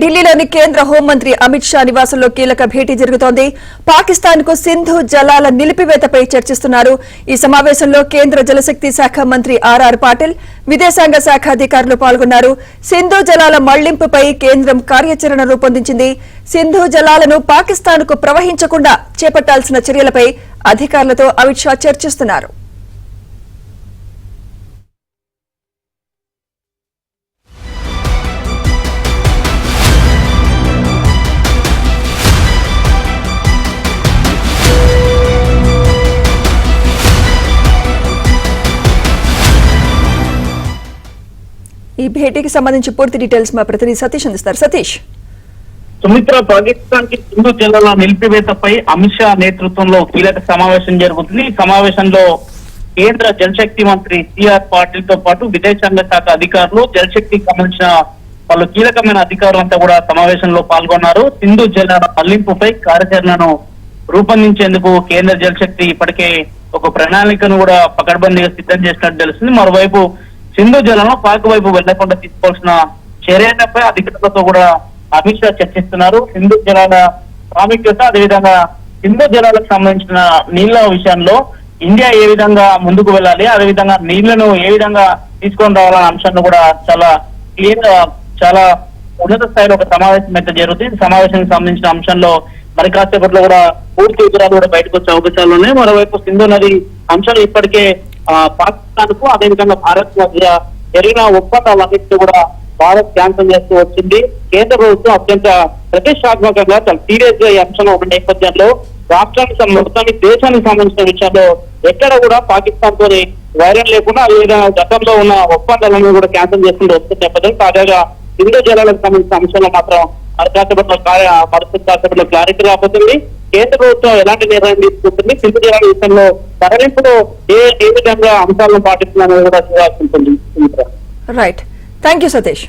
ఢిల్లీలోని కేంద్ర హోంమంత్రి అమిత్ షా నివాసంలో కీలక భేటీ జరుగుతోంది. పాకిస్తాన్ కు సింధు జలాల నిలిపివేతపై చర్చిస్తున్నారు. ఈ సమావేశంలో కేంద్ర జలశక్తి శాఖ మంత్రి ఆర్ఆర్ పాటిల్, విదేశాంగ శాఖ అధికారులు పాల్గొన్నారు. సింధు జలాల మళ్లింపుపై కేంద్రం కార్యాచరణ రూపొందించింది. సింధు జలాలను పాకిస్తాన్ కు ప్రవహించకుండా చేపట్టాల్సిన చర్యలపై అధికారులతో అమిత్ షా చర్చిస్తున్నారు. ఈ భేటీకి సంబంధించి పూర్తి డీటెయిల్స్ మా ప్రతినిధి సతీష్ అందిస్తారు. సతీష్, సుమిత్ర, పాకిస్తాన్ కి సింధు జలాల నిలిపివేతపై అమిత్ షా నేతృత్వంలో కీలక సమావేశం జరుగుతుంది. ఈ సమావేశంలో కేంద్ర జలశక్తి మంత్రి సిఆర్ పాటిల్ తో పాటు విదేశాంగ శాఖ అధికారులు, జలశక్తికి సంబంధించిన పలు కీలకమైన అధికారులంతా కూడా సమావేశంలో పాల్గొన్నారు. సింధు జలాల మళ్లింపుపై కార్యాచరణను రూపొందించేందుకు కేంద్ర జలశక్తి ఇప్పటికే ఒక ప్రణాళికను కూడా పకడ్బందీగా సిద్ధం చేసినట్టు తెలుస్తుంది. మరోవైపు సింధు జలాలను పాక్ వైపు వెళ్లకుండా తీసుకోవాల్సిన చర్యలపై అధికారులతో కూడా అమిత్ షా చర్చిస్తున్నారు. సింధు జలాల ప్రాముఖ్యత, అదేవిధంగా సింధు జలాలకు సంబంధించిన నీళ్ల విషయంలో ఇండియా ఏ విధంగా ముందుకు వెళ్ళాలి, అదేవిధంగా నీళ్లను ఏ విధంగా తీసుకొని రావాలనే అంశాన్ని కూడా చాలా క్లియర్ గా, చాలా ఉన్నత స్థాయిలో ఒక సమావేశం అయితే జరుగుతుంది. సమావేశానికి సంబంధించిన అంశంలో మరి కాసేపట్లో కూడా పూర్తి వివరాలు కూడా బయటకు వచ్చే అవకాశాలు ఉన్నాయి. మరోవైపు సింధు నది అంశాలు ఇప్పటికే పాకిస్తాన్ కు, అదేవిధంగా భారత్ మధ్య జరిగిన ఒప్పందాలన్నింటినీ కూడా భారత్ క్యాన్సిల్ చేస్తూ వచ్చింది. కేంద్ర ప్రభుత్వం అత్యంత ప్రతిష్టాత్మకంగా చాలా సీరియస్ గా ఈ అంశంలో ఉన్న నేపథ్యంలో రాష్ట్రానికి మొత్తానికి దేశానికి సంబంధించిన విషయాల్లో ఎక్కడ కూడా పాకిస్తాన్ తోని వైరం లేకుండా, అదేవిధంగా గతంలో ఉన్న ఒప్పందాలను కూడా క్యాన్సిల్ చేస్తుంటూ వస్తున్న నేపథ్యం తాజాగా సింధు జలాలకు సంబంధించిన అంశంలో మాత్రం కాసేపట్లో క్లారిటీ రాబోతుంది. కేంద్ర ప్రభుత్వం ఎలాంటి నిర్ణయం తీసుకుంటుంది, సింధు జలాల విషయంలో తరలింపులో ఏ విధంగా అంశాలను పాటిస్తుందనేది కూడా చూడాల్సి ఉంటుంది. Right, thank you Satish.